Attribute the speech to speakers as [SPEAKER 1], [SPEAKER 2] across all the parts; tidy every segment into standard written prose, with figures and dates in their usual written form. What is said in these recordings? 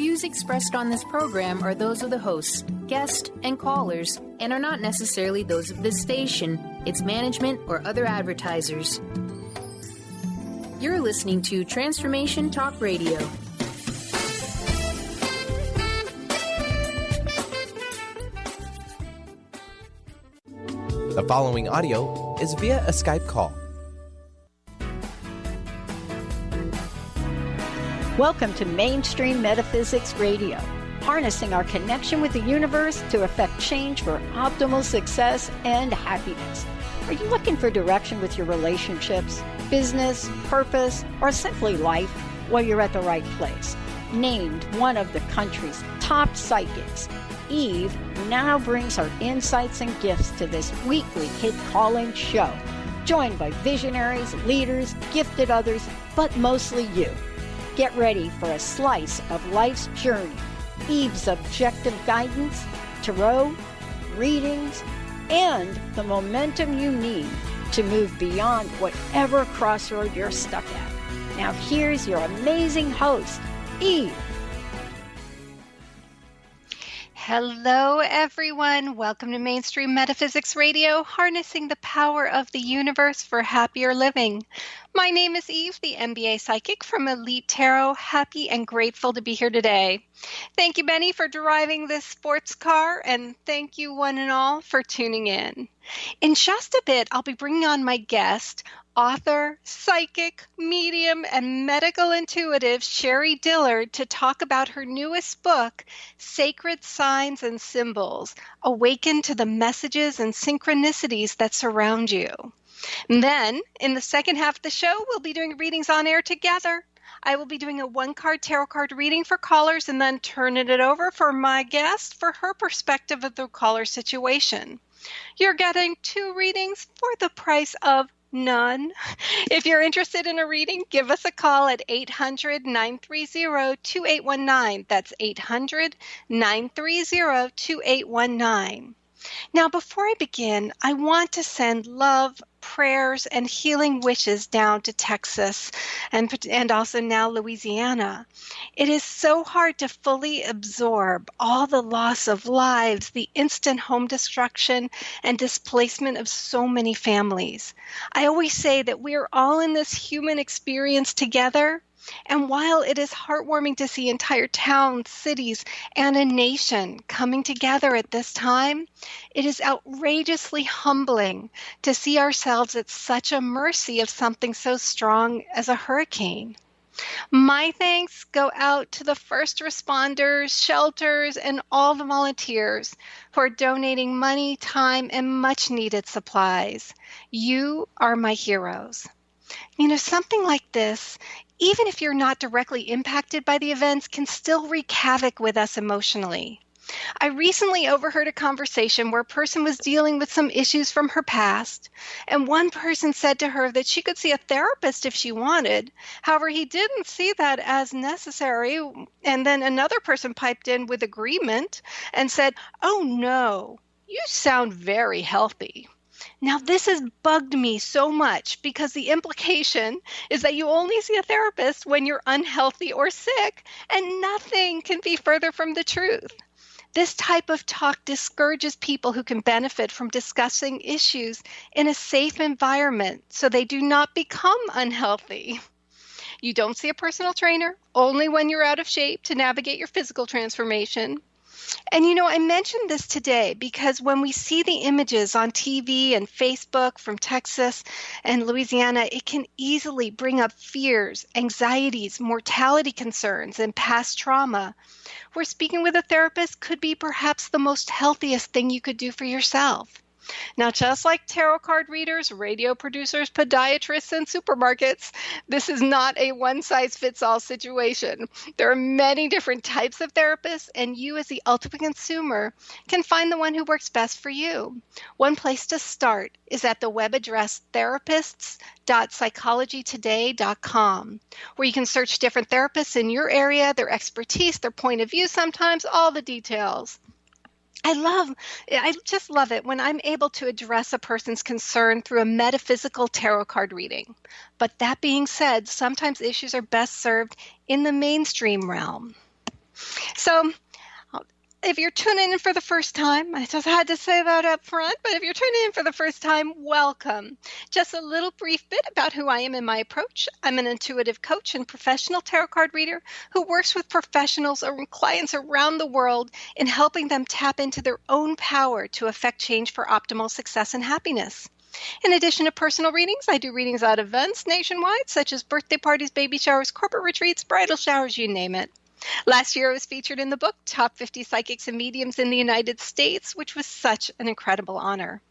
[SPEAKER 1] views expressed on this program are those of the hosts, guests, and callers, and are not necessarily those of this station, its management, or other advertisers. You're listening to Transformation Talk Radio.
[SPEAKER 2] The following audio is via a Skype call.
[SPEAKER 3] Welcome to Mainstream-metaphysics-radio, harnessing our connection with the universe to effect change for optimal success and happiness. Are you looking for direction with your relationships, business, purpose, or simply life? Well, you're at the right place. Named one of the country's top psychics, Eve now brings her insights and gifts to this weekly hit calling show, joined by visionaries, leaders, gifted others, but mostly you. Get ready for a slice of life's journey, Eve's objective guidance, tarot, readings, and the momentum you need to move beyond whatever crossroad you're stuck at. Now here's your amazing host, Eve.
[SPEAKER 4] Hello, everyone. Welcome to Mainstream Metaphysics Radio, harnessing the power of the universe for happier living. My name is Eve, the MBA psychic from Elite Tarot. Happy and grateful to be here today. Thank you, Benny, for driving this sports car, and thank you, one and all, for tuning in. In just a bit, I'll be bringing on my guest, author, psychic, medium, and medical intuitive Sherrie Dillard to talk about her newest book, Sacred Signs and Symbols, Awaken to the Messages and Synchronicities That Surround You. And then, in the second half of the show, we'll be doing readings on air together. I will be doing a one-card tarot card reading for callers and then turning it over for my guest for her perspective of the caller situation. You're getting 2 readings for the price of none. If you're interested in a reading, give us a call at 800-930-2819. That's 800-930-2819. Now, before I begin, I want to send love, prayers, and healing wishes down to Texas and also now Louisiana. It is so hard to fully absorb all the loss of lives, the instant home destruction, and displacement of so many families. I always say that we are all in this human experience together. And while it is heartwarming to see entire towns, cities, and a nation coming together at this time, it is outrageously humbling to see ourselves at such a mercy of something so strong as a hurricane. My thanks go out to the first responders, shelters, and all the volunteers who are donating money, time, and much-needed supplies. You are my heroes. You know, something like this, even if you're not directly impacted by the events, can still wreak havoc with us emotionally. I recently overheard a conversation where a person was dealing with some issues from her past, and one person said to her that she could see a therapist if she wanted. However, he didn't see that as necessary, and then another person piped in with agreement and said, "Oh no, you sound very healthy." Now, this has bugged me so much because the implication is that you only see a therapist when you're unhealthy or sick, and nothing can be further from the truth. This type of talk discourages people who can benefit from discussing issues in a safe environment so they do not become unhealthy. You don't see a personal trainer only when you're out of shape to navigate your physical transformation. And you know, I mentioned this today because when we see the images on TV and Facebook from Texas and Louisiana, it can easily bring up fears, anxieties, mortality concerns, and past trauma, where speaking with a therapist could be perhaps the most healthiest thing you could do for yourself. Now, just like tarot card readers, radio producers, podiatrists, and supermarkets, this is not a one-size-fits-all situation. There are many different types of therapists, and you as the ultimate consumer can find the one who works best for you. One place to start is at the web address therapists.psychologytoday.com, where you can search different therapists in your area, their expertise, their point of view sometimes, all the details. I just love it when I'm able to address a person's concern through a metaphysical tarot card reading. But that being said, sometimes issues are best served in the mainstream realm. So if you're tuning in for the first time, I just had to say that up front, but if you're tuning in for the first time, welcome. Just a little brief bit about who I am and my approach. I'm an intuitive coach and professional tarot card reader who works with professionals or clients around the world in helping them tap into their own power to affect change for optimal success and happiness. In addition to personal readings, I do readings at events nationwide, such as birthday parties, baby showers, corporate retreats, bridal showers, you name it. Last year, I was featured in the book Top 50 Psychics and Mediums in the United States, which was such an incredible honor.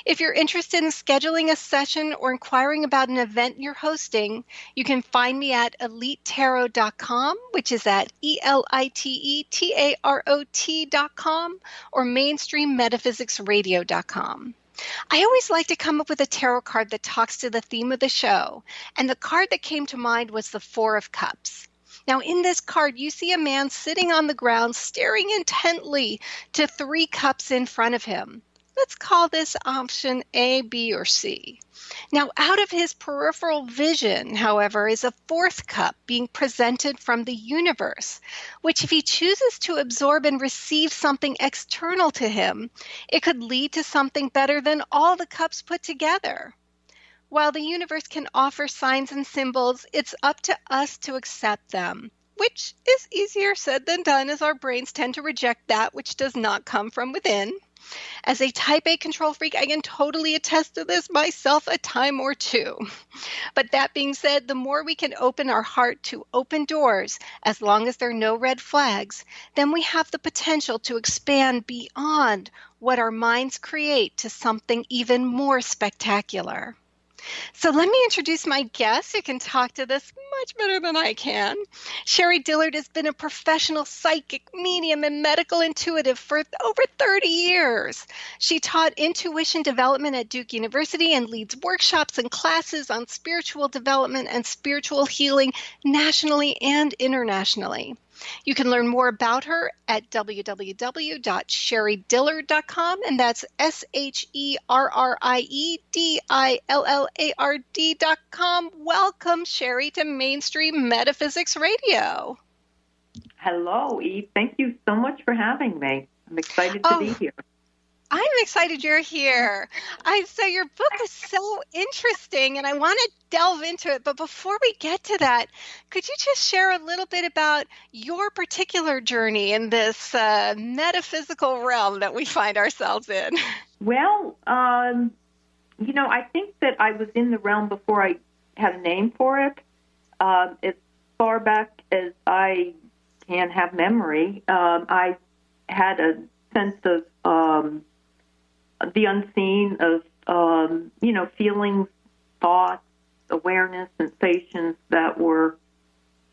[SPEAKER 4] If you're interested in scheduling a session or inquiring about an event you're hosting, you can find me at elitetarot.com, which is at ELITETAROT.com, or mainstream-metaphysics-radio.com. I always like to come up with a tarot card that talks to the theme of the show, and the card that came to mind was the Four of Cups. Now, in this card, you see a man sitting on the ground staring intently to 3 cups in front of him. Let's call this option A, B, or C. Now, out of his peripheral vision, however, is a 4th cup being presented from the universe, which if he chooses to absorb and receive something external to him, it could lead to something better than all the cups put together. While the universe can offer signs and symbols, it's up to us to accept them, which is easier said than done as our brains tend to reject that which does not come from within. As a type A control freak, I can totally attest to this myself a time or two. But that being said, the more we can open our heart to open doors, as long as there are no red flags, then we have the potential to expand beyond what our minds create to something even more spectacular. So let me introduce my guest who can talk to this much better than I can. Sherrie Dillard has been a professional psychic, medium, and medical intuitive for over 30 years. She taught intuition development at Duke University and leads workshops and classes on spiritual development and spiritual healing nationally and internationally. You can learn more about her at www.sherriedillard.com, and that's SherrieDillard.com. Welcome, Sherrie, to Mainstream Metaphysics Radio.
[SPEAKER 5] Hello, Eve. Thank you so much for having me. I'm excited to be here.
[SPEAKER 4] I'm excited you're here. So your book is so interesting, and I want to delve into it. But before we get to that, could you just share a little bit about your particular journey in this metaphysical realm that we find ourselves in?
[SPEAKER 5] Well, I think that I was in the realm before I had a name for it. As far back as I can have memory, I had a sense of the unseen, of, feelings, thoughts, awareness, sensations that were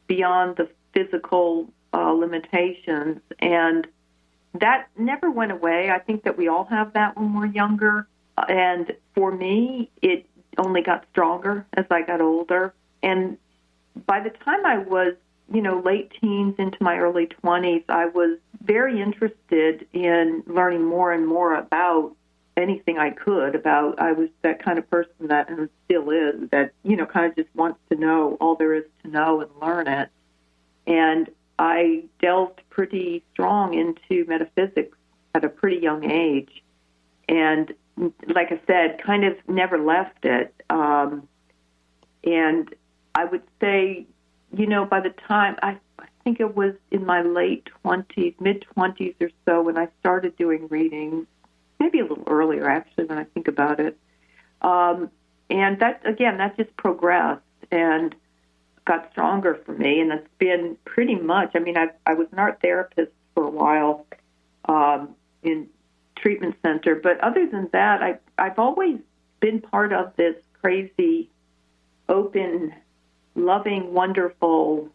[SPEAKER 5] beyond the physical limitations. And that never went away. I think that we all have that when we're younger. And for me, it only got stronger as I got older. And by the time I was, late teens into my early 20s, I was very interested in learning more and more about anything I could about. I was that kind of person that, and still is, that, kind of just wants to know all there is to know and learn it. And I delved pretty strong into metaphysics at a pretty young age. And like I said, kind of never left it. And I would say, by the time, I think it was in my late 20s, mid-20s or so, when I started doing readings, maybe a little earlier, actually, when I think about it. And that just progressed and got stronger for me. And it's been pretty much, I was an art therapist for a while in treatment center. But other than that, I've always been part of this crazy, open, loving, wonderful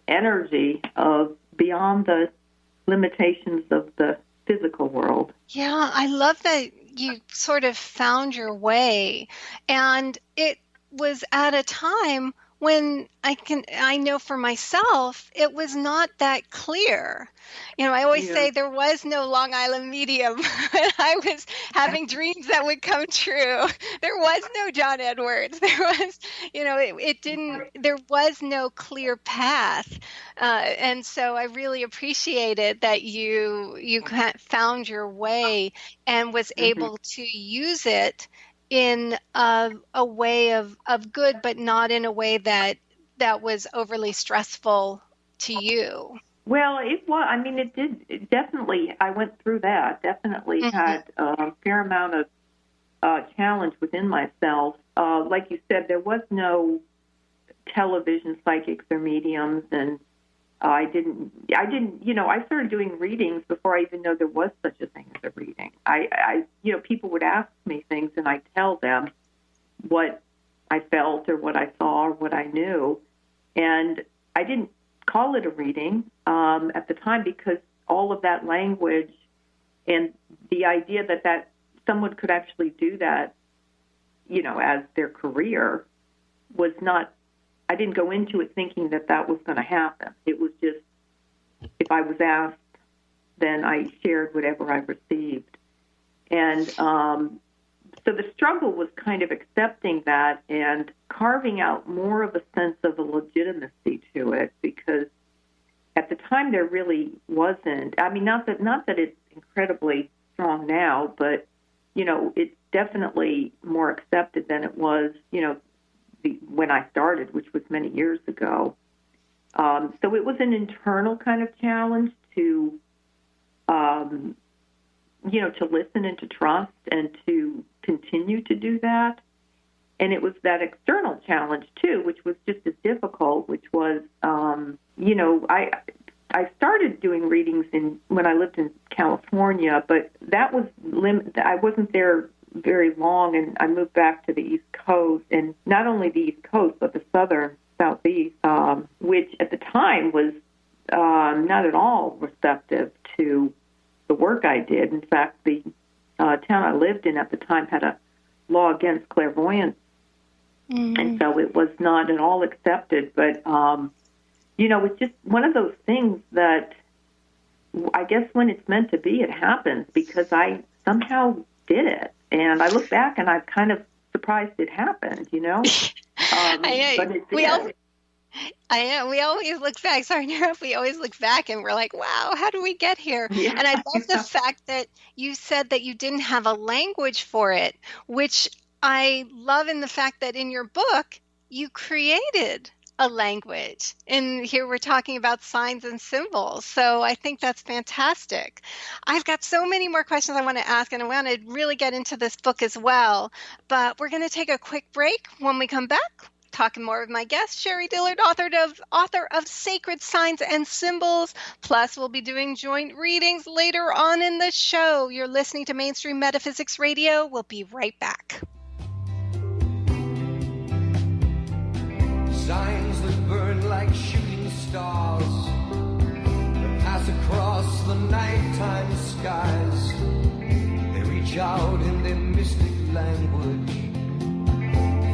[SPEAKER 5] energy of beyond the limitations of the physical world.
[SPEAKER 4] Yeah, I love that you sort of found your way. And it was at a time when I know for myself, it was not that clear. I always say there was no Long Island medium when I was having dreams that would come true. There was no John Edwards. There was, there was no clear path. And so I really appreciated that you found your way and was able to use it in a way of good, but not in a way that was overly stressful to you.
[SPEAKER 5] Well, it was. I mean, it definitely. I went through that. Definitely had a fair amount of challenge within myself. Like you said, there was no television psychics or mediums, and I didn't. I started doing readings before I even know there was such a thing as a reading. People would ask me things, and I'd tell them what I felt or what I saw or what I knew, and I didn't call it a reading at the time because all of that language and the idea that someone could actually do that, as their career was not. I didn't go into it thinking that was going to happen. It was just, if I was asked, then I shared whatever I received. And so the struggle was kind of accepting that and carving out more of a sense of a legitimacy to it, because at the time there really wasn't. I mean, not that it's incredibly strong now, but, it's definitely more accepted than it was, when I started, which was many years ago. So it was an internal kind of challenge to, to listen and to trust and to continue to do that. And it was that external challenge, too, which was just as difficult, which was, I started doing readings when I lived in California, but that was I wasn't there very long, and I moved back to the East Coast, and not only the East Coast, but the Southeast, which at the time was not at all receptive to the work I did. In fact, the town I lived in at the time had a law against clairvoyance, and so it was not at all accepted. But, it's just one of those things that I guess when it's meant to be, it happens, because I somehow did it. And I look back and I'm kind of surprised it happened, I know. But it did.
[SPEAKER 4] I know. We always look back. Sorry, we always look back and we're like, wow, how do we get here? Yeah. And I love the fact that you said that you didn't have a language for it, which I love in the fact that in your book, you created a language. And here we're talking about signs and symbols. So I think that's fantastic. I've got so many more questions I want to ask, and I want to really get into this book as well. But we're going to take a quick break. When we come back, talking more with my guest, Sherrie Dillard, author of Sacred Signs and Symbols. Plus, we'll be doing joint readings later on in the show. You're listening to Mainstream Metaphysics Radio. We'll be right back.
[SPEAKER 6] Signs that burn like shooting stars that pass across the nighttime skies. They reach out in their mystic language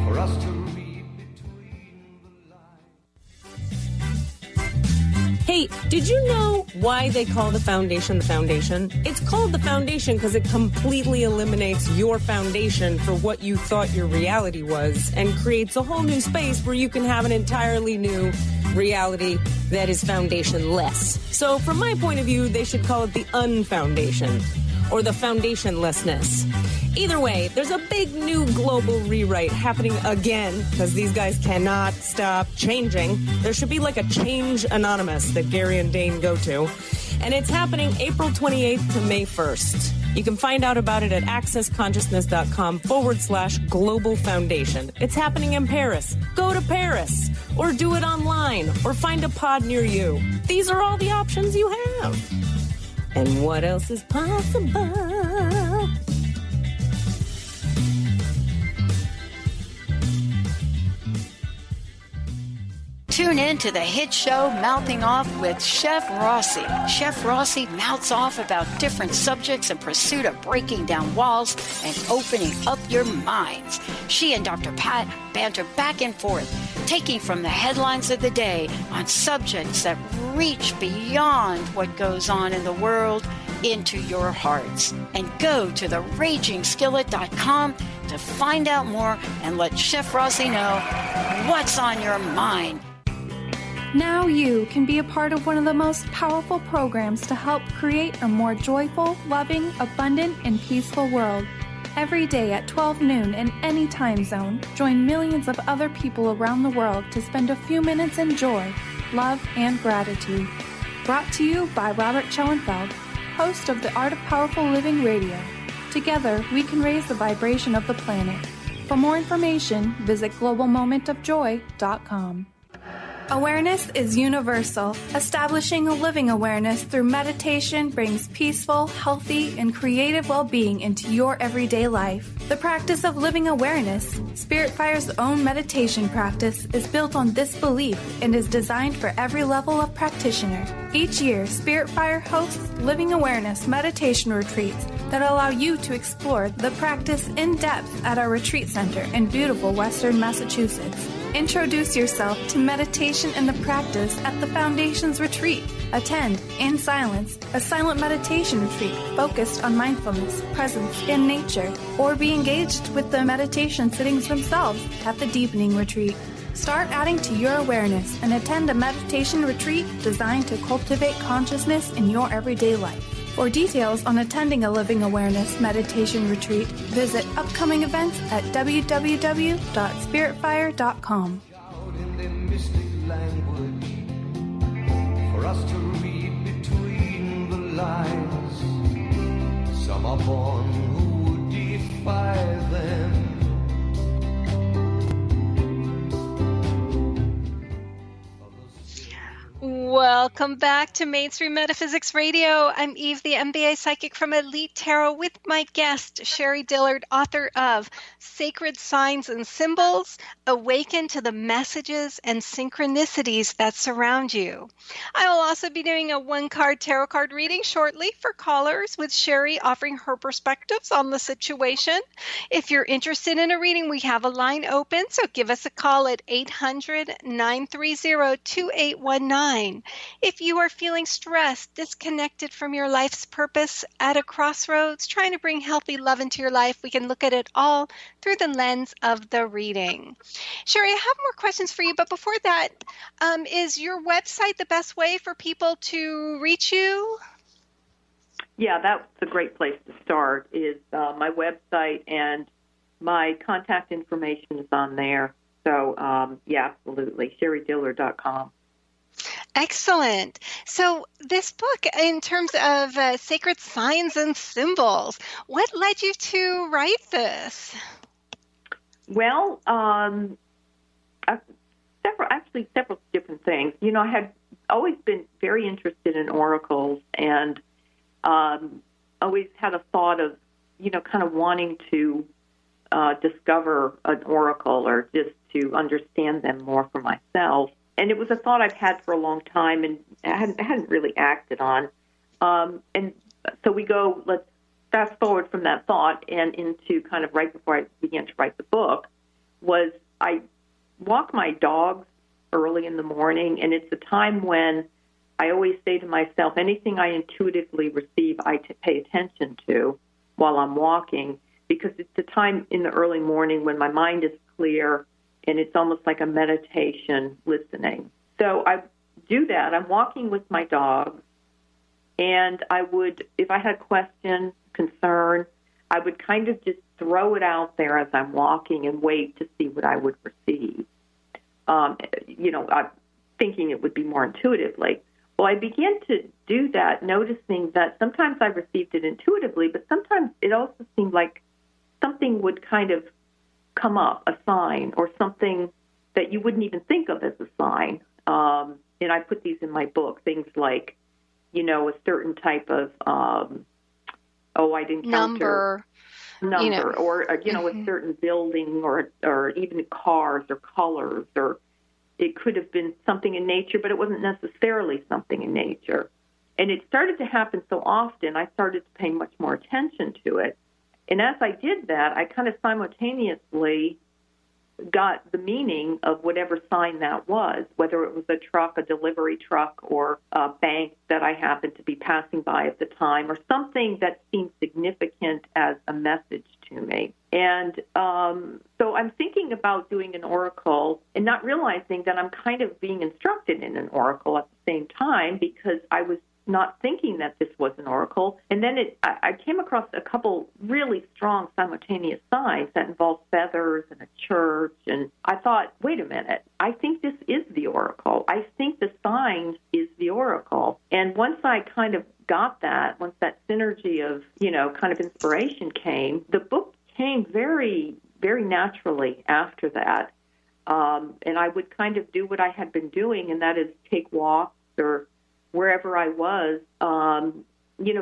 [SPEAKER 6] for us to read between the lines.
[SPEAKER 7] Hey, did you know why they call the foundation the foundation? It's called the foundation because it completely eliminates your foundation for what you thought your reality was and creates a whole new space where you can have an entirely new reality that is foundationless. So from my point of view, they should call it the unfoundation or the foundationlessness. Either way, there's a big new global rewrite happening again because these guys cannot stop changing. There should be like a Change Anonymous that Gary and Dane go to. And it's happening April 28th to May 1st. You can find out about it at accessconsciousness.com/global foundation. It's happening in Paris. Go to Paris or do it online or find a pod near you. These are all the options you have. And what else is possible?
[SPEAKER 3] Tune in to the hit show Mouthing Off with Chef Rossi. Chef Rossi mouths off about different subjects in pursuit of breaking down walls and opening up your minds. She and Dr. Pat banter back and forth, taking from the headlines of the day on subjects that reach beyond what goes on in the world into your hearts. And go to theragingskillet.com to find out more and let Chef Rosie know what's on your mind.
[SPEAKER 8] Now you can be a part of one of the most powerful programs to help create a more joyful, loving, abundant, and peaceful world. Every day at 12 noon in any time zone, join millions of other people around the world to spend a few minutes in joy, love, and gratitude. Brought to you by Robert Schoenfeld, host of the Art of Powerful Living Radio. Together, we can raise the vibration of the planet. For more information, visit globalmomentofjoy.com. Awareness is universal. Establishing a living awareness through meditation brings peaceful, healthy, and creative well-being into your everyday life. The practice of living awareness, Spirit Fire's own meditation practice, is built on this belief and is designed for every level of practitioner. Each year, Spirit Fire hosts living awareness meditation retreats that allow you to explore the practice in depth at our retreat center in beautiful Western Massachusetts. Introduce yourself to meditation and the practice at the Foundation's retreat. Attend, in silence, a silent meditation retreat focused on mindfulness, presence, and nature, or be engaged with the meditation sittings themselves at the Deepening Retreat. Start adding to your awareness and attend a meditation retreat designed to cultivate consciousness in your everyday life. For details on attending a Living Awareness meditation retreat, visit upcoming events at www.spiritfire.com.
[SPEAKER 6] In their mystic language, for us to read between the lines. Some are born who would defy them.
[SPEAKER 4] Welcome back to Mainstream Metaphysics Radio. I'm Eve, the MBA psychic from Elite Tarot, with my guest, Sherrie Dillard, author of Sacred Signs and Symbols, Awaken to the Messages and Synchronicities That Surround You. I will also be doing a one-card tarot card reading shortly for callers, with Sherrie offering her perspectives on the situation. If you're interested in a reading, we have a line open, so give us a call at 800-930-2819. If you are feeling stressed, disconnected from your life's purpose, at a crossroads, trying to bring healthy love into your life, we can look at it all through the lens of the reading. Sherrie, I have more questions for you, but before that, is your website the best way for people to reach you?
[SPEAKER 5] Yeah, that's a great place to start, is my website, and my contact information is on there. So, yeah, absolutely, sherriedillard.com.
[SPEAKER 4] Excellent. So this book, in terms of sacred signs and symbols, what led you to write this?
[SPEAKER 5] Well, several different things. You know, I had always been very interested in oracles, and always had a thought of, you know, kind of wanting to discover an oracle, or just to understand them more for myself. And it was a thought I've had for a long time, and I hadn't really acted on. And so let's fast forward from that thought and into kind of right before I began to write the book, was I walk my dogs early in the morning, and it's a time when I always say to myself, anything I intuitively receive, I pay attention to while I'm walking, because it's the time in the early morning when my mind is clear, and it's almost like a meditation listening. So I do that. I'm walking with my dogs, and I would, if I had a question, concern, I would kind of just throw it out there as I'm walking and wait to see what I would receive. You know, I'm thinking it would be more intuitively. Well, I began to do that, noticing that sometimes I received it intuitively, but sometimes it also seemed like something would kind of come up, a sign, or something that you wouldn't even think of as a sign. And I put these in my book, things like, you know, a certain type of, I'd encounter number, you know, or, you know, a certain building, or even cars or colors, or it could have been something in nature, but it wasn't necessarily something in nature. And it started to happen so often, I started to pay much more attention to it. And as I did that, I kind of simultaneously got the meaning of whatever sign that was, whether it was a truck, a delivery truck, or a bank that I happened to be passing by at the time, or something that seemed significant as a message to me. And so I'm thinking about doing an oracle and not realizing that I'm kind of being instructed in an oracle at the same time, because I was not thinking that this was an oracle. And then I came across a couple really strong simultaneous signs that involved feathers and a church. And I thought, wait a minute, I think this is the oracle. I think the sign is the oracle. And once I kind of got that, once that synergy of, kind of inspiration came, the book came very, very naturally after that. And I would kind of do what I had been doing, and that is take walks or wherever I was,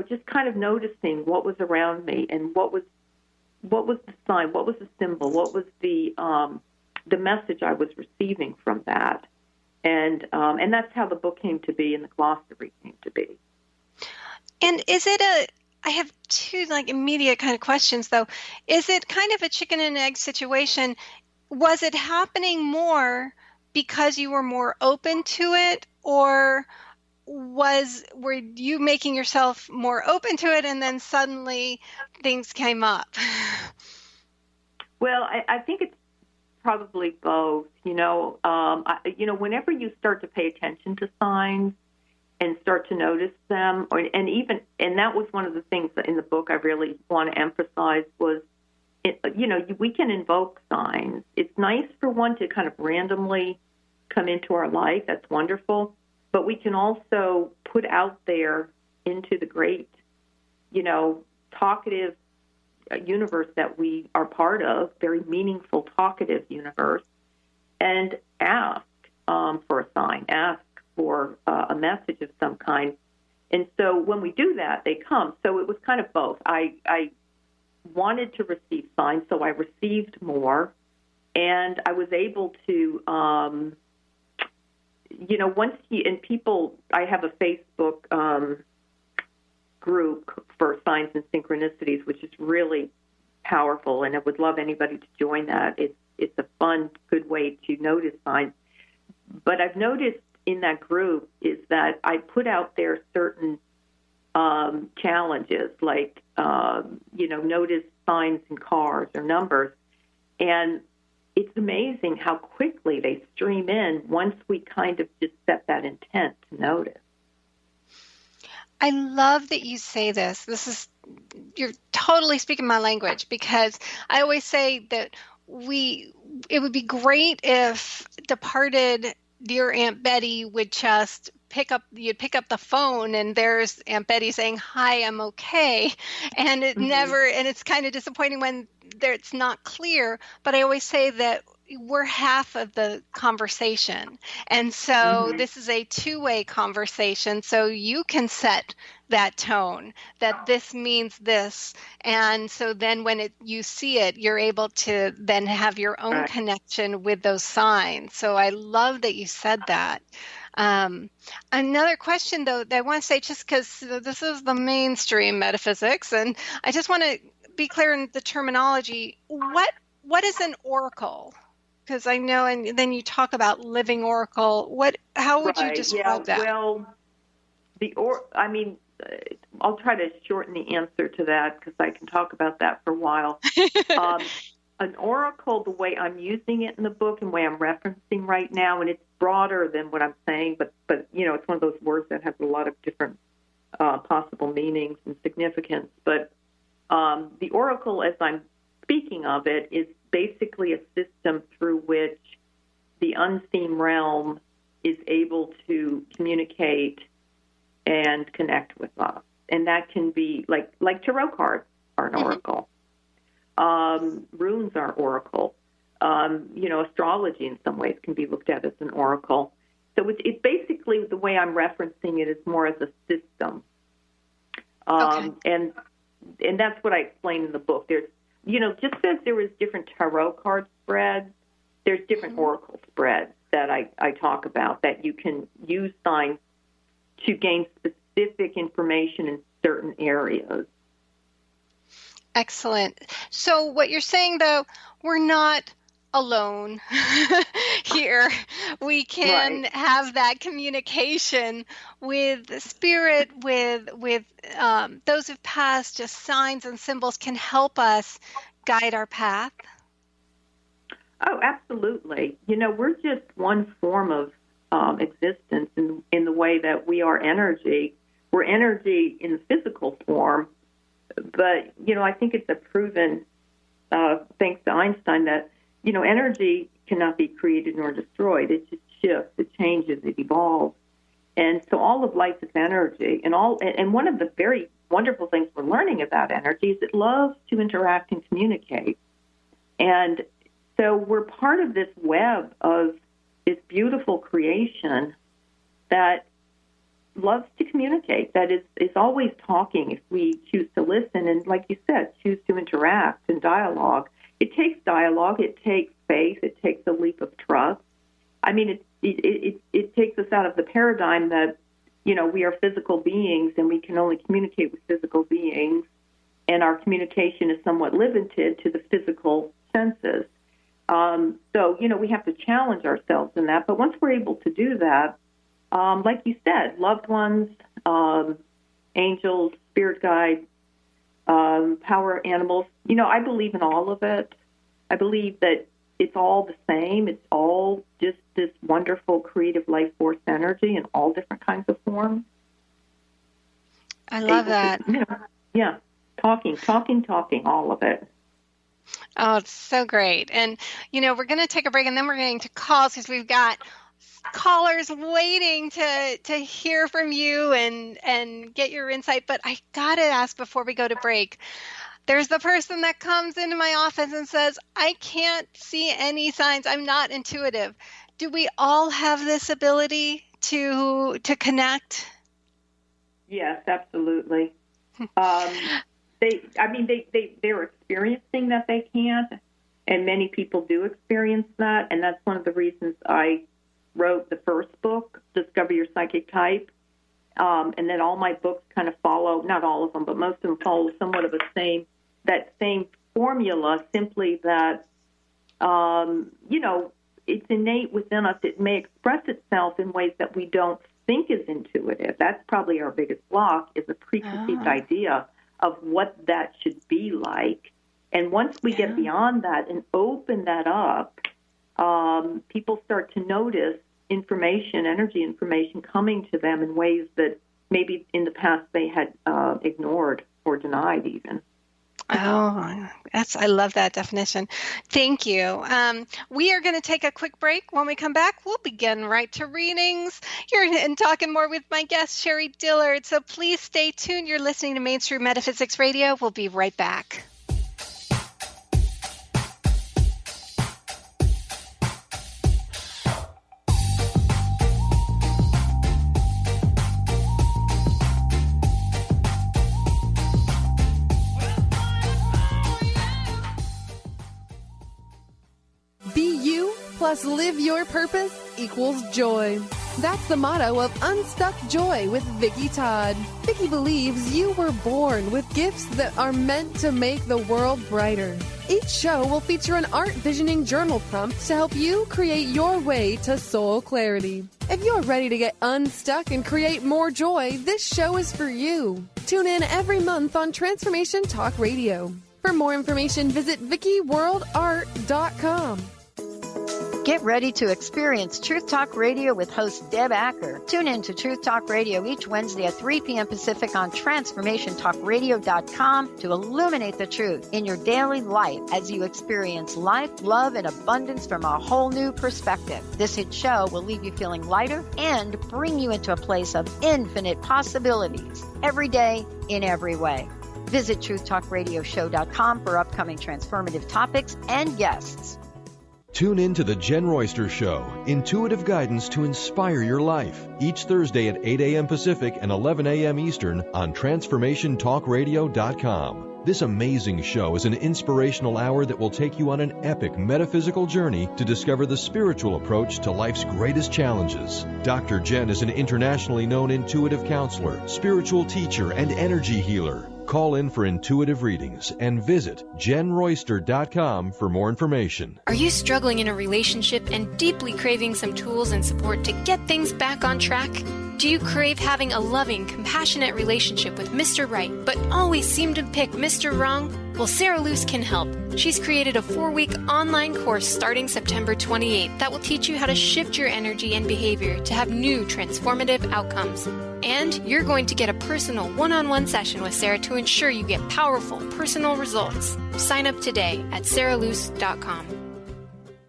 [SPEAKER 5] just kind of noticing what was around me and what was the sign, what was the symbol, what was the message I was receiving from that, and that's how the book came to be and the glossary came to be.
[SPEAKER 4] And is it I have two immediate kind of questions though. Is it kind of a chicken and egg situation? Was it happening more because you were more open to it, or were you making yourself more open to it and then suddenly things came up?
[SPEAKER 5] Well, I think it's probably both. Whenever you start to pay attention to signs and start to notice them, and that was one of the things that in the book I really want to emphasize was, we can invoke signs. It's nice for one to kind of randomly come into our life. That's wonderful. But we can also put out there into the great, talkative universe that we are part of, very meaningful, talkative universe, and ask for a sign, ask for a message of some kind. And so when we do that, they come. So it was kind of both. I wanted to receive signs, so I received more, and I was able to I have a Facebook group for signs and synchronicities, which is really powerful, and I would love anybody to join that. It's a fun, good way to notice signs. But I've noticed in that group is that I put out there certain challenges, like, notice signs in cars or numbers, and it's amazing how quickly they stream in once we kind of just set that intent to notice.
[SPEAKER 4] I love that you say this. You're totally speaking my language, because I always say that it would be great if departed dear Aunt Betty would just you'd pick up the phone and there's Aunt Betty saying, "Hi, I'm okay." And it never, and it's kind of disappointing when it's not clear, but I always say that we're half of the conversation. And so this is a two-way conversation. So you can set that tone, that this means this. And so then when you see it, you're able to then have your own connection with those signs. So I love that you said that. Another question, though, that I want to say, just because this is the mainstream metaphysics, and I just want to be clear in the terminology. What is an oracle? Because I know, and then you talk about living oracle. How would you describe that?
[SPEAKER 5] Well, I'll try to shorten the answer to that because I can talk about that for a while. An oracle, the way I'm using it in the book and the way I'm referencing right now, and it's broader than what I'm saying, but it's one of those words that has a lot of different possible meanings and significance. But the oracle, as I'm speaking of it, is basically a system through which the unseen realm is able to communicate and connect with us. And that can be like tarot cards are an oracle. Runes are oracle. Astrology in some ways can be looked at as an oracle. So it's basically, the way I'm referencing it is more as a system. And that's what I explain in the book. There's, just as there is different tarot card spreads, there's different oracle spreads that I talk about, that you can use signs to gain specific information in certain areas.
[SPEAKER 4] Excellent. So what you're saying, though, we're not alone here. We can have that communication with the spirit, with those who've passed. Just signs and symbols can help us guide our path.
[SPEAKER 5] Oh, absolutely. We're just one form of existence in the way that we are energy. We're energy in the physical form, but, I think it's a proven, thanks to Einstein, that, energy cannot be created nor destroyed. It just shifts, it changes, it evolves. And so all of life is energy. And one of the very wonderful things we're learning about energy is it loves to interact and communicate. And so we're part of this web of this beautiful creation that loves to communicate, that is always talking if we choose to listen and, like you said, choose to interact and dialogue. It takes dialogue, it takes faith, it takes a leap of trust. I mean, it takes us out of the paradigm that, we are physical beings and we can only communicate with physical beings, and our communication is somewhat limited to the physical senses. So, we have to challenge ourselves in that. But once we're able to do that, like you said, loved ones, angels, spirit guides, power animals, I believe in all of it. I believe that it's all the same. It's all just this wonderful creative life force energy in all different kinds of forms.
[SPEAKER 4] I love that.
[SPEAKER 5] Yeah, talking, all of it.
[SPEAKER 4] Oh, it's so great. And, we're going to take a break, and then we're going to calls because we've got callers waiting to hear from you and get your insight. But I got to ask before we go to break, there's the person that comes into my office and says, I can't see any signs. I'm not intuitive. Do we all have this ability to connect?
[SPEAKER 5] Yes, absolutely. They're experiencing that they can't, and many people do experience that, and that's one of the reasons I wrote the first book, Discover Your Psychic Type, and then all my books kind of follow, not all of them, but most of them follow somewhat of that same formula, simply that, it's innate within us. It may express itself in ways that we don't think is intuitive. That's probably our biggest block, is a preconceived idea of what that should be like. And once we get beyond that and open that up, people start to notice energy information coming to them in ways that maybe in the past they had ignored or denied even.
[SPEAKER 4] Oh, I love that definition. Thank you. We are going to take a quick break. When we come back, we'll begin right to readings. You're talking more with my guest, Sherrie Dillard. So please stay tuned. You're listening to Mainstream Metaphysics Radio. We'll be right back.
[SPEAKER 9] Plus live your purpose equals joy. That's the motto of Unstuck Joy with Vicki Todd. Vicki believes you were born with gifts that are meant to make the world brighter. Each show will feature an art visioning journal prompt to help you create your way to soul clarity. If you're ready to get unstuck and create more joy, this show is for you. Tune in every month on Transformation Talk Radio. For more information, visit VickiWorldArt.com.
[SPEAKER 3] Get ready to experience Truth Talk Radio with host Deb Acker. Tune in to Truth Talk Radio each Wednesday at 3 p.m. Pacific on TransformationTalkRadio.com to illuminate the truth in your daily life as you experience life, love, and abundance from a whole new perspective. This hit show will leave you feeling lighter and bring you into a place of infinite possibilities every day in every way. Visit TruthTalkRadioshow.com for upcoming transformative topics and guests.
[SPEAKER 10] Tune in to The Jen Royster Show, intuitive guidance to inspire your life, each Thursday at 8 a.m. Pacific and 11 a.m. Eastern on TransformationTalkRadio.com. This amazing show is an inspirational hour that will take you on an epic metaphysical journey to discover the spiritual approach to life's greatest challenges. Dr. Jen is an internationally known intuitive counselor, spiritual teacher, and energy healer. Call in for intuitive readings and visit jenroyster.com for more information.
[SPEAKER 11] Are you struggling in a relationship and deeply craving some tools and support to get things back on track? Do you crave having a loving, compassionate relationship with Mr. Right, but always seem to pick Mr. Wrong? Well, Sarah Luce can help. She's created a 4-week online course starting September 28th that will teach you how to shift your energy and behavior to have new transformative outcomes. And you're going to get a personal one-on-one session with Sarah to ensure you get powerful, personal results. Sign up today at sarahluce.com.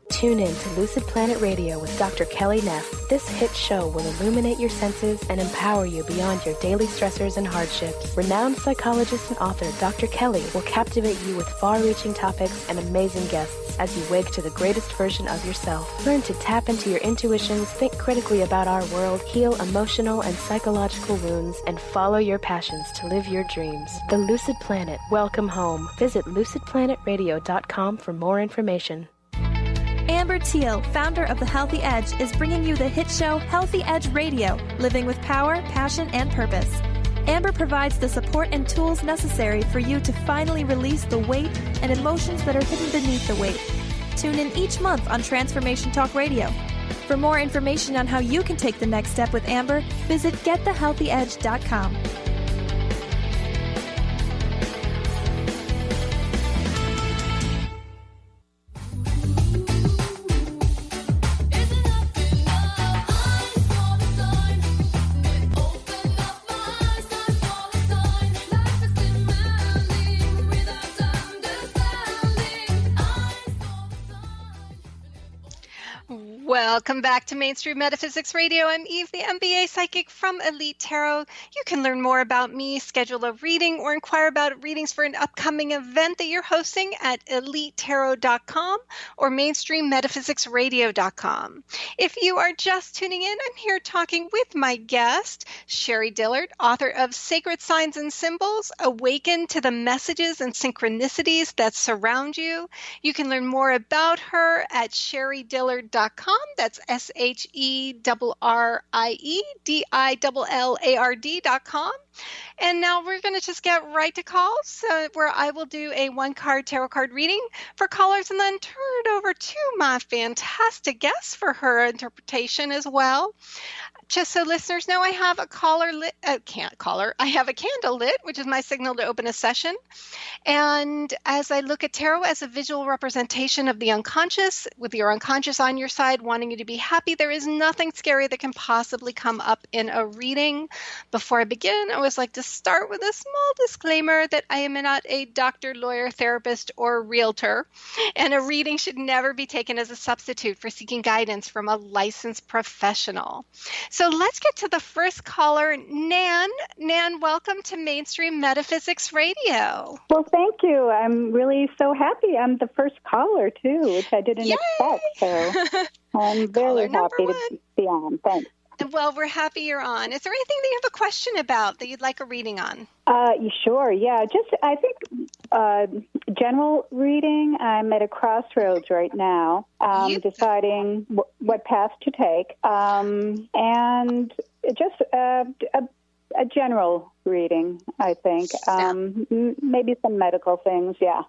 [SPEAKER 12] Tune in to Lucid Planet Radio with Dr. Kelly Neff. This hit show will illuminate your senses and empower you beyond your daily stressors and hardships. Renowned psychologist and author Dr. Kelly will captivate you with far-reaching topics and amazing guests as you wake to the greatest version of yourself. Learn to tap into your intuitions, think critically about our world, heal emotional and psychological wounds, and follow your passions to live your dreams. The Lucid Planet. Welcome home. Visit lucidplanetradio.com for more information.
[SPEAKER 13] Amber Teal, founder of The Healthy Edge, is bringing you the hit show Healthy Edge Radio, living with power, passion, and purpose. Amber provides the support and tools necessary for you to finally release the weight and emotions that are hidden beneath the weight. Tune in each month on Transformation Talk Radio. For more information on how you can take the next step with Amber, visit getthehealthyedge.com.
[SPEAKER 4] Welcome back to Mainstream Metaphysics Radio. I'm Eve, the MBA Psychic from Elite Tarot. You can learn more about me, schedule a reading, or inquire about readings for an upcoming event that you're hosting at elitetarot.com or mainstream-metaphysics-radio.com. If you are just tuning in, I'm here talking with my guest, Sherrie Dillard, author of Sacred Signs and Symbols, Awaken to the Messages and Synchronicities That Surround You. You can learn more about her at sherriedillard.com. That's SherrieDillard.com. And now we're going to just get right to calls, where I will do a one-card tarot card reading for callers and then turn it over to my fantastic guest for her interpretation as well. Just so listeners know, I have a I have a candle lit, which is my signal to open a session. And as I look at tarot as a visual representation of the unconscious, with your unconscious on your side, wanting you to be happy, there is nothing scary that can possibly come up in a reading. Before I begin, I always like to start with a small disclaimer that I am not a doctor, lawyer, therapist, or realtor, and a reading should never be taken as a substitute for seeking guidance from a licensed professional. So let's get to the first caller, Nan. Nan, welcome to Mainstream Metaphysics Radio.
[SPEAKER 14] Well, thank you. I'm really so happy. I'm the first caller, too, which I didn't expect. So I'm very happy to be on. Thanks.
[SPEAKER 4] Well, we're happy you're on. Is there anything that you have a question about that you'd like a reading on?
[SPEAKER 14] Sure, yeah. Just, I think, general reading. I'm at a crossroads right now, deciding what path to take. And just a general reading, I think. Maybe some medical things, yeah.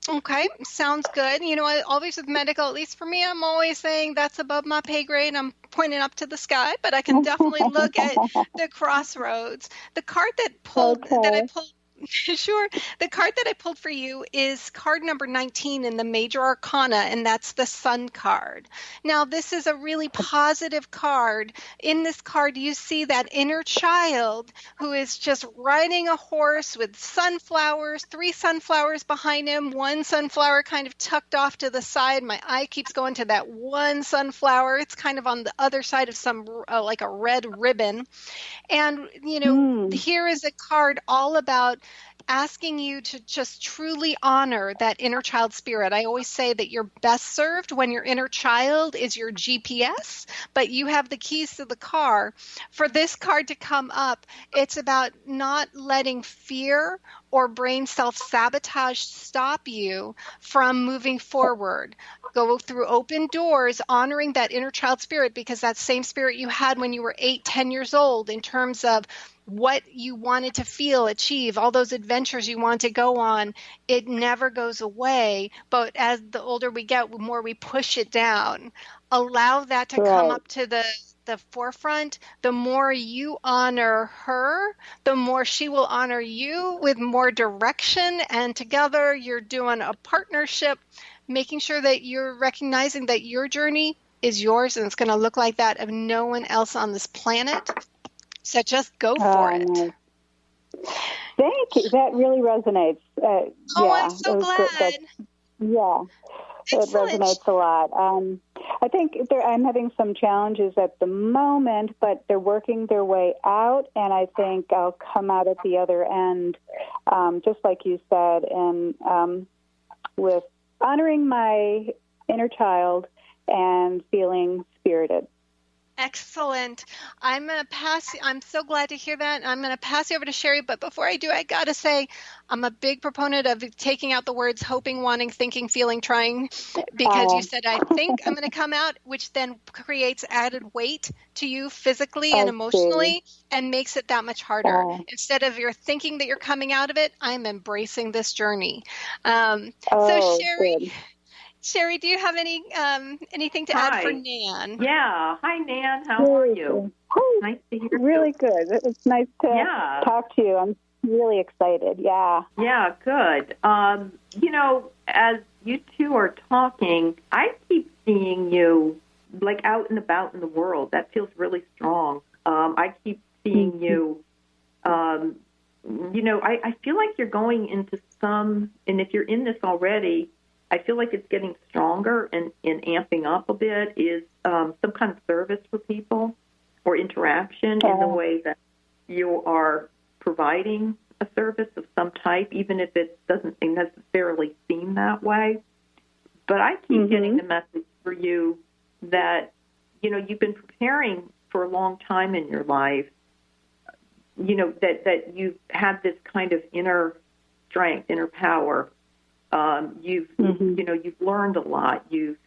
[SPEAKER 4] Okay, sounds good. You know, always with medical, at least for me, I'm always saying that's above my pay grade. I'm pointing up to the sky, but I can definitely look at the crossroads. The card that I pulled Sure. The card that I pulled for you is card number 19 in the Major Arcana, and that's the Sun card. Now, this is a really positive card. In this card, you see that inner child who is just riding a horse with sunflowers, 3 sunflowers behind him, 1 sunflower kind of tucked off to the side. My eye keeps going to that 1 sunflower. It's kind of on the other side of some, like a red ribbon. And, you know, here is a card all about asking you to just truly honor that inner child spirit. I always say that you're best served when your inner child is your GPS, but you have the keys to the car. For this card to come up, it's about not letting fear or brain self-sabotage stop you from moving forward. Go through open doors, honoring that inner child spirit, because that same spirit you had when you were 8, 10 years old, in terms of what you wanted to feel, achieve, all those adventures you want to go on, it never goes away. But as the older we get, the more we push it down. Allow that to come up to the forefront. The more you honor her, the more she will honor you with more direction. And together you're doing a partnership, making sure that you're recognizing that your journey is yours and it's going to look like that of no one else on this planet. So just go for it.
[SPEAKER 14] Nice. Thank you. That really resonates.
[SPEAKER 4] I'm so glad.
[SPEAKER 14] It resonates a lot. I think I'm having some challenges at the moment, but they're working their way out, and I think I'll come out at the other end, just like you said, and with honoring my inner child and feeling spirited.
[SPEAKER 4] Excellent. I'm so glad to hear that. I'm going to pass you over to Sherrie, but before I do, I got to say, I'm a big proponent of taking out the words hoping, wanting, thinking, feeling, trying, because you said, I think I'm going to come out, which then creates added weight to you physically and emotionally and makes it that much harder. Instead of you're thinking that you're coming out of it, I'm embracing this journnie. So Sherrie, do you have anything to add for Nan?
[SPEAKER 5] Yeah. Hi, Nan. How are you? Nice to hear you.
[SPEAKER 14] Really good. It's nice to talk to you. I'm really excited. Yeah.
[SPEAKER 5] Yeah, good. As you two are talking, I keep seeing you like out and about in the world. That feels really strong. I keep seeing you, I feel like you're going into and if you're in this already, I feel like it's getting stronger and amping up a bit, is some kind of service for people or interaction in the way that you are providing a service of some type, even if it doesn't necessarily seem that way. But I keep getting the message for you that, you've been preparing for a long time in your life, that you've had this kind of inner strength, inner power. You've learned a lot. You've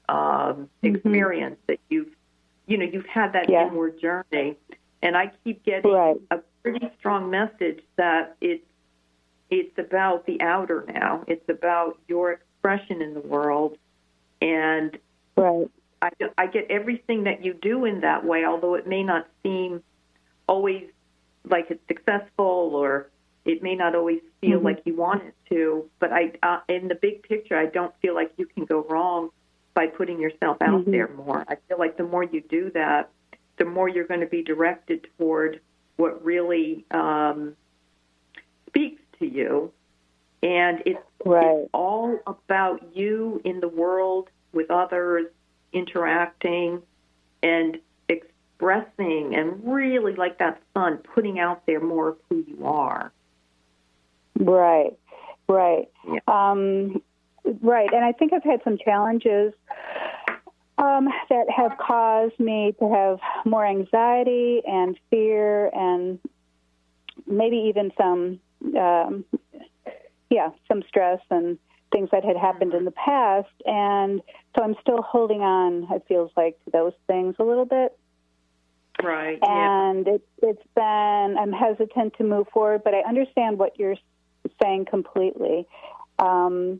[SPEAKER 5] experienced it. You've had that inward journey, and I keep getting a pretty strong message that it's about the outer now. It's about your expression in the world, and I get everything that you do in that way, although it may not seem always like it's successful, or it may not always feel like you want it to, but in the big picture, I don't feel like you can go wrong by putting yourself out there more. I feel like the more you do that, the more you're going to be directed toward what really speaks to you. And it's all about you in the world with others, interacting and expressing, and really, like that sun, putting out there more of who you are.
[SPEAKER 14] Right. And I think I've had some challenges that have caused me to have more anxiety and fear, and maybe even some stress and things that had happened in the past. And so I'm still holding on, it feels like, to those things a little bit.
[SPEAKER 5] Right.
[SPEAKER 14] And it's been, I'm hesitant to move forward, but I understand what you're saying completely. And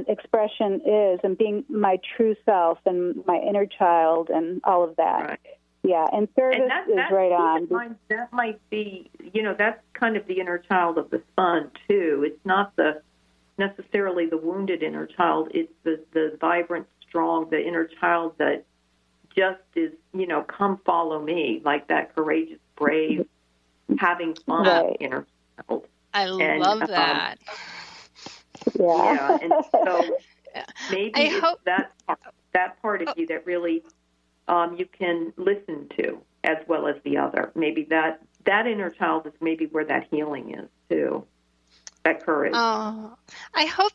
[SPEAKER 14] expression is, and being my true self and my inner child and all of that.
[SPEAKER 5] Right.
[SPEAKER 14] Yeah, and service is right on.
[SPEAKER 5] That might be, that's kind of the inner child of the sun, too. It's not necessarily the wounded inner child. It's the vibrant, strong, the inner child that just is, come follow me, like that courageous, brave, having fun inner child.
[SPEAKER 4] I love that.
[SPEAKER 5] Yeah, and so maybe it's that part of you that really you can listen to, as well as the other. Maybe that inner child is maybe where that healing is too. That courage.
[SPEAKER 4] Oh, I hope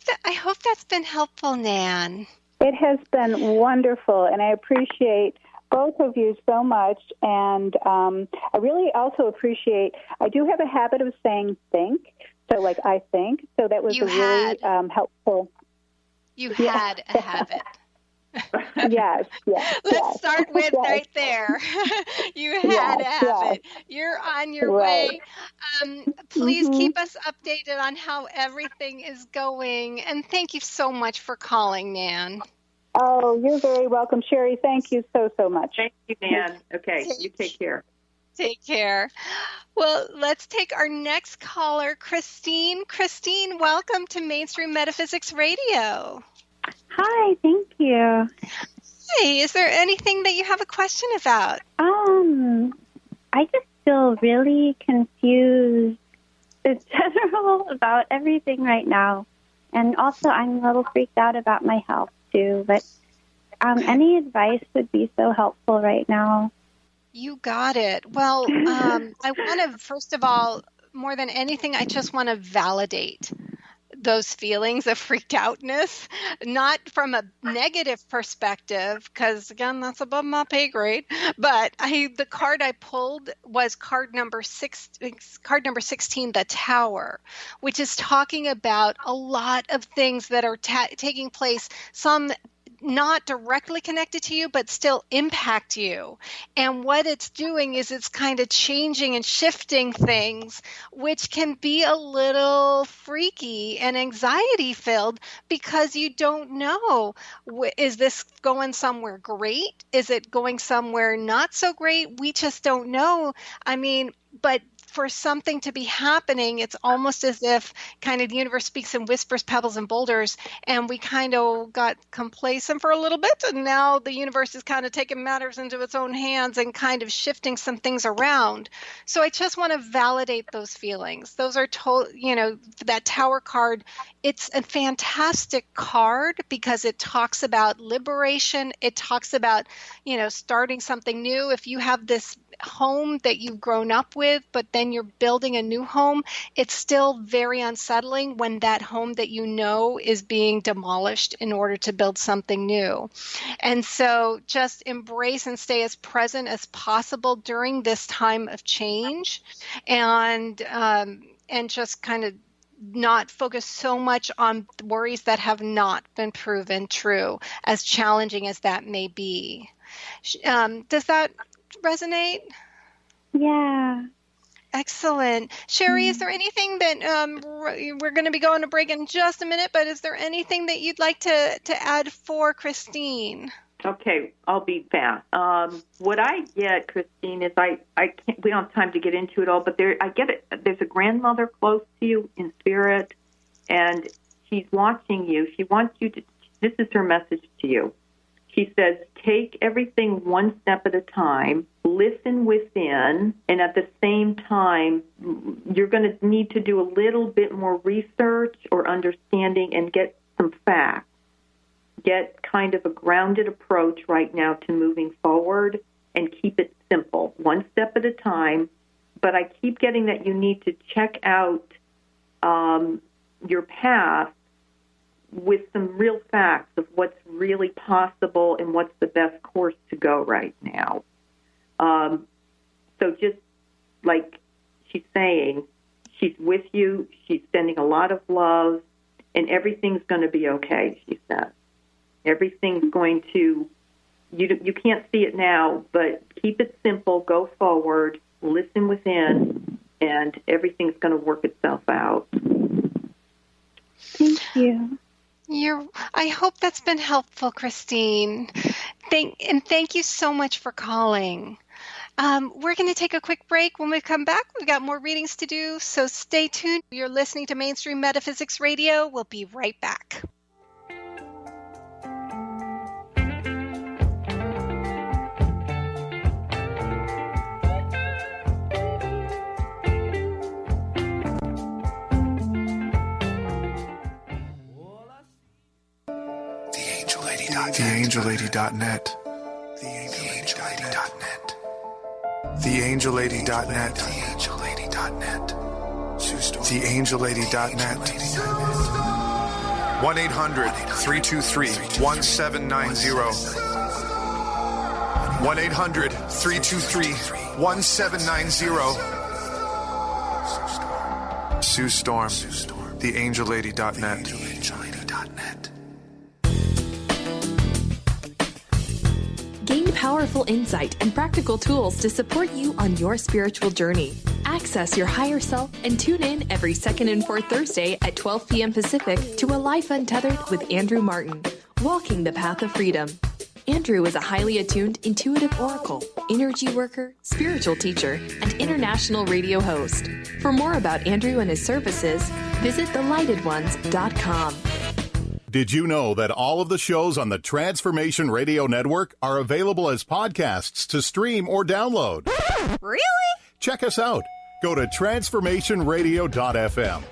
[SPEAKER 4] that's been helpful, Nan.
[SPEAKER 14] It has been wonderful, and I appreciate both of you so much. And I really also appreciate, I do have a habit of saying think, So, like, I think. So that was really helpful.
[SPEAKER 4] You had a habit.
[SPEAKER 14] Yes.
[SPEAKER 4] Let's start with right there. You had a habit. You're on your way. Please keep us updated on how everything is going. And thank you so much for calling, Nan.
[SPEAKER 14] Oh, you're very welcome, Sherrie. Thank you so much.
[SPEAKER 5] Thank you, Nan. Okay, you take care.
[SPEAKER 4] Take care. Well, let's take our next caller, Christine. Christine, welcome to Mainstream Metaphysics Radio.
[SPEAKER 15] Hi, thank you.
[SPEAKER 4] Hey, is there anything that you have a question about?
[SPEAKER 15] I just feel really confused in general about everything right now. And also I'm a little freaked out about my health too. But any advice would be so helpful right now.
[SPEAKER 4] You got it. Well, I want to, first of all, more than anything, I just want to validate those feelings of freaked outness, not from a negative perspective, because again, that's above my pay grade. But the card I pulled was card number 16, the Tower, which is talking about a lot of things that are taking place. Some not directly connected to you, but still impact you. And what it's doing is it's kind of changing and shifting things, which can be a little freaky and anxiety filled because you don't know, is this going somewhere great? Is it going somewhere not so great? We just don't know. I mean, but for something to be happening, it's almost as if kind of the universe speaks in whispers, pebbles, and boulders, and we kind of got complacent for a little bit, and now the universe is kind of taking matters into its own hands and kind of shifting some things around. So I just want to validate those feelings. Those are that Tower card, it's a fantastic card because it talks about liberation. It talks about, starting something new. If you have this home that you've grown up with, but then you're building a new home, it's still very unsettling when that home that is being demolished in order to build something new. And so just embrace and stay as present as possible during this time of change, and just kind of not focus so much on worries that have not been proven true, as challenging as that may be. Does that resonate?
[SPEAKER 15] Yeah.
[SPEAKER 4] Excellent. Sherrie, is there anything that we're going to be going to break in just a minute, but is there anything that you'd like to add for Christine?
[SPEAKER 5] Okay, I'll be fast. What I get, Christine, is I can't. We don't have time to get into it all, but I get it. There's a grandmother close to you in spirit, and she's watching you. She wants you to. This is her message to you. She says, take everything one step at a time, listen within, and at the same time, you're going to need to do a little bit more research or understanding and get some facts. Get kind of a grounded approach right now to moving forward and keep it simple, one step at a time. But I keep getting that you need to check out your path with some real facts of what's really possible and what's the best course to go right now. So just like she's saying, she's with you, she's sending a lot of love, and everything's going to be okay, she says. Everything's going to, you can't see it now, but keep it simple, go forward, listen within, and everything's going to work itself out.
[SPEAKER 15] Thank you.
[SPEAKER 4] I hope that's been helpful, Christine. Thank you so much for calling. We're going to take a quick break. When we come back, we've got more readings to do, so stay tuned. You're listening to Mainstream Metaphysics Radio. We'll be right back.
[SPEAKER 16] TheAngelLady.net. TheAngelLady.net. TheAngelLady.net. 1-800-323-1790. 1-800-323-1790. Sue Storm, theangellady.net.
[SPEAKER 17] Gain powerful insight and practical tools to support you on your spiritual journey. Access your higher self and tune in every second and fourth Thursday at 12 p.m. Pacific to A Life Untethered with Andrew Martin, Walking the Path of Freedom. Andrew is a highly attuned, intuitive oracle, energy worker, spiritual teacher, and international radio host. For more about Andrew and his services, visit thelightones.com.
[SPEAKER 18] Did you know that all of the shows on the Transformation Radio Network are available as podcasts to stream or download?
[SPEAKER 19] Really?
[SPEAKER 18] Check us out. Go to transformationradio.fm.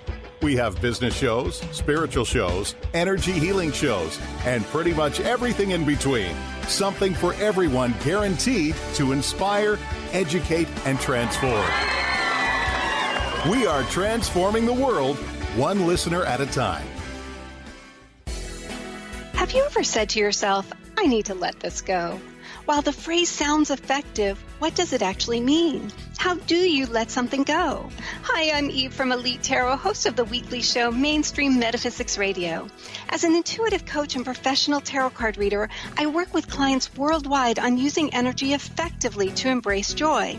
[SPEAKER 18] We have business shows, spiritual shows, energy healing shows, and pretty much everything in between. Something for everyone, guaranteed to inspire, educate, and transform. We are transforming the world, one listener at a time.
[SPEAKER 4] Have you ever said to yourself, I need to let this go? While the phrase sounds effective, what does it actually mean? How do you let something go? Hi, I'm Eve from Elite Tarot, host of the weekly show Mainstream Metaphysics Radio. As an intuitive coach and professional tarot card reader, I work with clients worldwide on using energy effectively to embrace joy.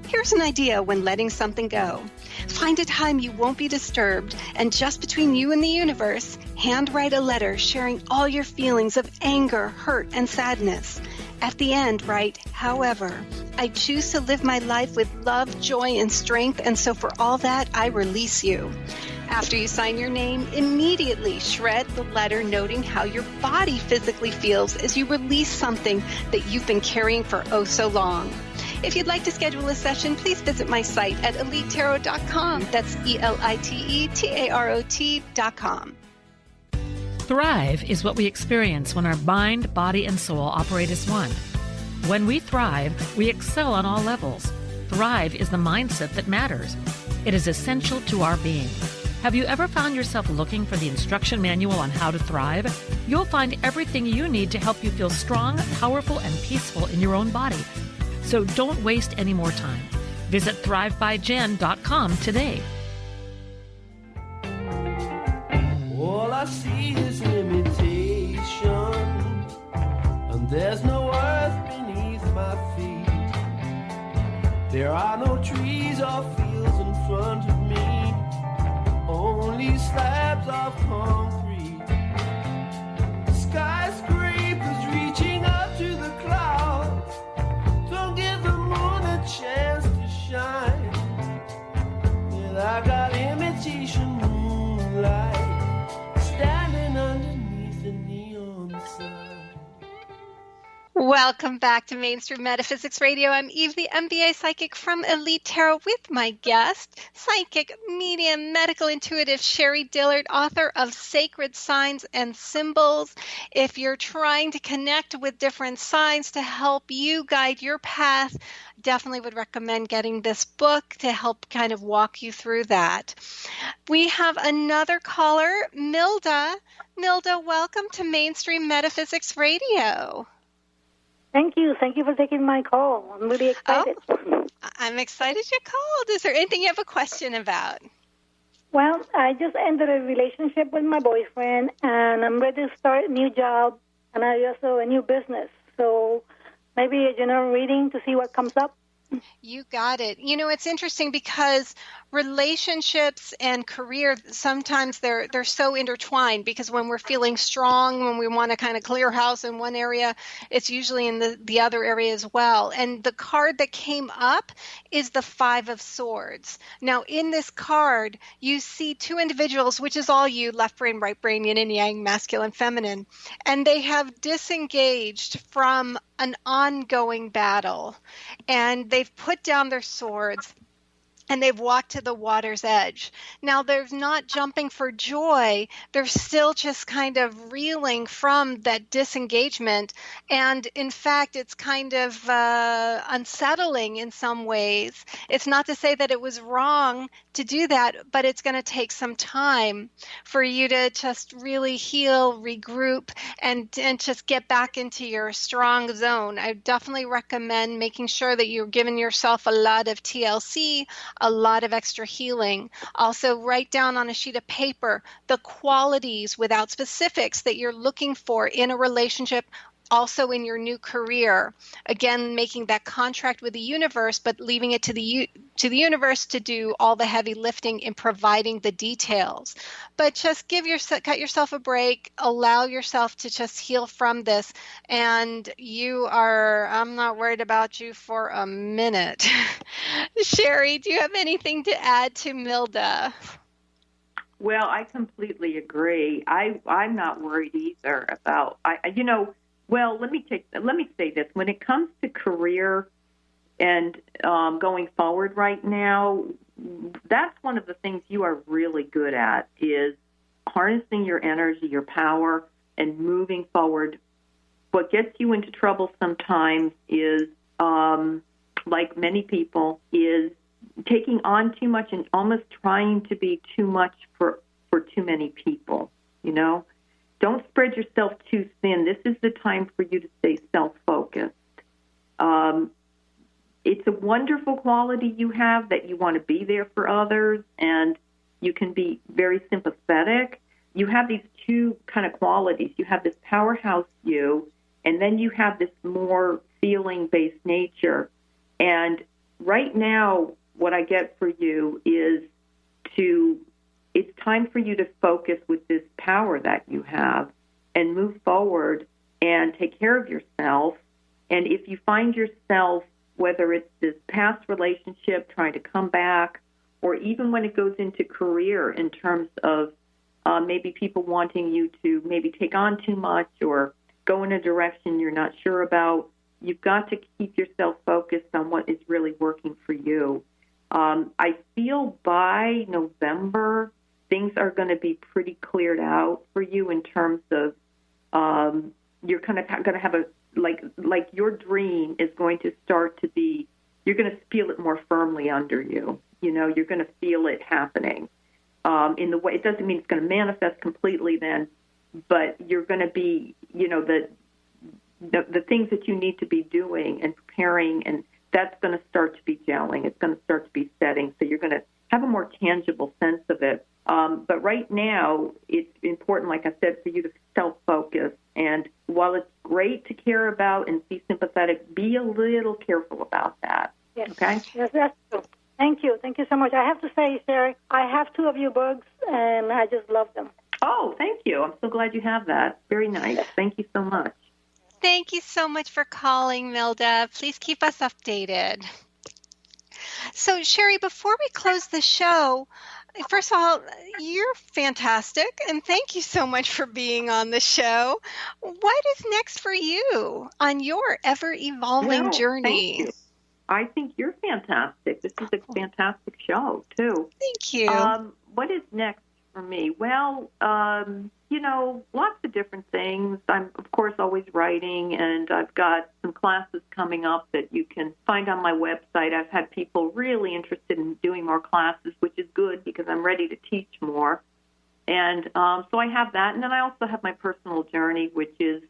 [SPEAKER 4] Here's an idea when letting something go. Find a time you won't be disturbed, and just between you and the universe, handwrite a letter sharing all your feelings of anger, hurt, and sadness. At the end, write, however, I choose to live my life with love, joy, and strength, and so for all that, I release you. After you sign your name, immediately shred the letter noting how your body physically feels as you release something that you've been carrying for oh so long. If you'd like to schedule a session, please visit my site at elitetarot.com. That's ELITETAROT.com.
[SPEAKER 20] Thrive is what we experience when our mind, body, and soul operate as one. When we thrive, we excel on all levels. Thrive is the mindset that matters. It is essential to our being. Have you ever found yourself looking for the instruction manual on how to thrive? You'll find everything you need to help you feel strong, powerful, and peaceful in your own body. So don't waste any more time. Visit thrivebyjen.com today.
[SPEAKER 6] All I see is limitation, and there's no earth beneath my feet. There are no trees or fields in front of me, only slabs of concrete. Skyscrapers reaching up to the clouds, don't give the moon a chance to shine. And I got imitation moonlight standing underneath the neon sign.
[SPEAKER 4] Welcome back to Mainstream Metaphysics Radio. I'm Eve, the MBA Psychic from Elite Tarot, with my guest, psychic, medium, medical intuitive Sherrie Dillard, author of Sacred Signs and Symbols. If you're trying to connect with different signs to help you guide your path, definitely would recommend getting this book to help kind of walk you through that. We have another caller, Milda. Milda, welcome to Mainstream Metaphysics Radio.
[SPEAKER 21] Thank you. Thank you for taking my call. I'm really excited.
[SPEAKER 4] Oh, I'm excited you called. Is there anything you have a question about?
[SPEAKER 21] Well, I just ended a relationship with my boyfriend, and I'm ready to start a new job, and I also a new business. So maybe a general reading to see what comes up.
[SPEAKER 4] You got it. You know, it's interesting because relationships and career, sometimes they're so intertwined, because when we're feeling strong, when we want to kind of clear house in one area, it's usually in the other area as well. And the card that came up is the Five of Swords. Now, in this card, you see two individuals, which is all you, left brain, right brain, yin and yang, masculine, feminine, and they have disengaged from an ongoing battle, and they've put down their swords and they've walked to the water's edge. Now, they're not jumping for joy. They're still just kind of reeling from that disengagement. And in fact, it's kind of unsettling in some ways. It's not to say that it was wrong to do that, but it's going to take some time for you to just really heal, regroup, and just get back into your strong zone. I definitely recommend making sure that you're giving yourself a lot of TLC, a lot of extra healing. Also, write down on a sheet of paper the qualities without specifics that you're looking for in a relationship, also in your new career. Again, making that contract with the universe, but leaving it to the universe to do all the heavy lifting in providing the details. But just cut yourself a break, allow yourself to just heal from this, and I'm not worried about you for a minute. Sherrie, do you have anything to add to Milda?
[SPEAKER 5] Well, I completely agree. I'm not worried either about, well, let me say this. When it comes to career and going forward right now, that's one of the things you are really good at, is harnessing your energy, your power, and moving forward. What gets you into trouble sometimes is, like many people, is taking on too much and almost trying to be too much for too many people, Don't spread yourself too thin. This is the time for you to stay self-focused. It's a wonderful quality you have, that you want to be there for others, and you can be very sympathetic. You have these two kind of qualities. You have this powerhouse you, and then you have this more feeling-based nature. And right now, what I get for you is it's time for you to focus with this power that you have and move forward and take care of yourself. And if you find yourself, whether it's this past relationship trying to come back, or even when it goes into career in terms of maybe people wanting you to maybe take on too much or go in a direction you're not sure about, you've got to keep yourself focused on what is really working for you. I feel by November, things are going to be pretty cleared out for you in terms of you're kind of going to have like your dream is going to start to be, you're going to feel it more firmly under you. You're going to feel it happening in the way. It doesn't mean it's going to manifest completely then, but you're going to be, the things that you need to be doing and preparing, and that's going to start to be gelling. It's going to start to be setting. So you're going to have a more tangible sense of it. But right now, it's important, like I said, for you to self-focus. And while it's great to care about and be sympathetic, be a little careful about that.
[SPEAKER 21] Yes.
[SPEAKER 5] Okay?
[SPEAKER 21] Yes, that's true. Thank you. Thank you so much. I have to say, Sherrie, I have 2 of your books, and I just love them.
[SPEAKER 5] Oh, thank you. I'm so glad you have that. Very nice. Thank you so much.
[SPEAKER 4] Thank you so much for calling, Milda. Please keep us updated. So, Sherrie, before we close the show, first of all, you're fantastic, and thank you so much for being on the show. What is next for you on your ever-evolving journey?
[SPEAKER 5] Thank you. I think you're fantastic. This is a fantastic show, too.
[SPEAKER 4] Thank you.
[SPEAKER 5] What is next for me? Well, lots of different things. I'm, of course, always writing, and I've got some classes coming up that you can find on my website. I've had people really interested in doing more classes, which is good because I'm ready to teach more. And so I have that. And then I also have my personal journey, which is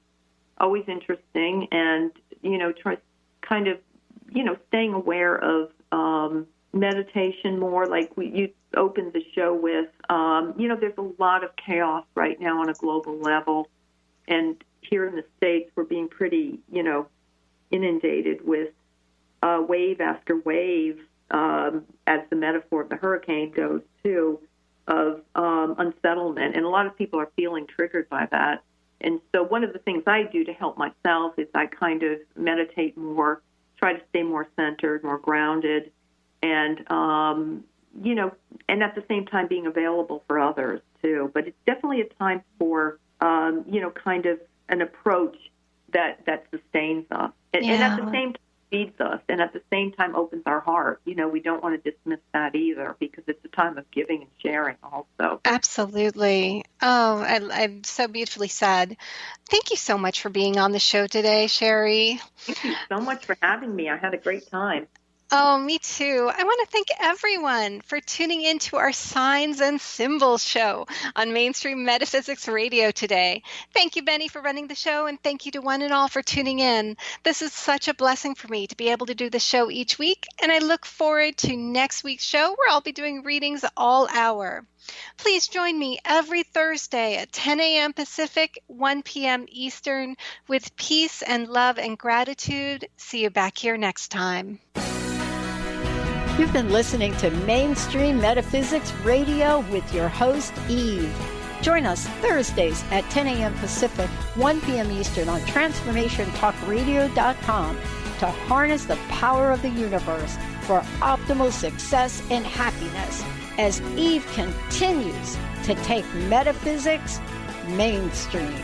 [SPEAKER 5] always interesting, and, staying aware of meditation more, like you opened the show with. There's a lot of chaos right now on a global level, and here in the States, we're being pretty, inundated with wave after wave, as the metaphor of the hurricane goes, too, of unsettlement, and a lot of people are feeling triggered by that. And so one of the things I do to help myself is I kind of meditate more, try to stay more centered, more grounded, and and at the same time being available for others too. But it's definitely a time for kind of an approach that sustains us, and at the same time feeds us, and at the same time opens our heart. We don't want to dismiss that either, because it's a time of giving and sharing also.
[SPEAKER 4] Absolutely. Oh, I'm so beautifully said. Thank you so much for being on the show today, Sherrie.
[SPEAKER 5] Thank you so much for having me. I had a great time.
[SPEAKER 4] Oh, me too. I want to thank everyone for tuning in to our Signs and Symbols show on Mainstream Metaphysics Radio today. Thank you, Benny, for running the show, and thank you to one and all for tuning in. This is such a blessing for me to be able to do the show each week, and I look forward to next week's show where I'll be doing readings all hour. Please join me every Thursday at 10 a.m. Pacific, 1 p.m. Eastern, with peace and love and gratitude. See you back here next time.
[SPEAKER 3] You've been listening to Mainstream Metaphysics Radio with your host, Eve. Join us Thursdays at 10 a.m. Pacific, 1 p.m. Eastern on TransformationTalkRadio.com to harness the power of the universe for optimal success and happiness as Eve continues to take metaphysics mainstream.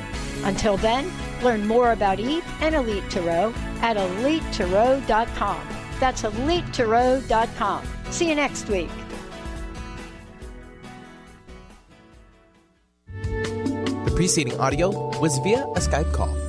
[SPEAKER 3] Until then, learn more about Eve and Elite Tarot at EliteTarot.com. That's EliteTarot.com. See you next week.
[SPEAKER 2] The preceding audio was via a Skype call.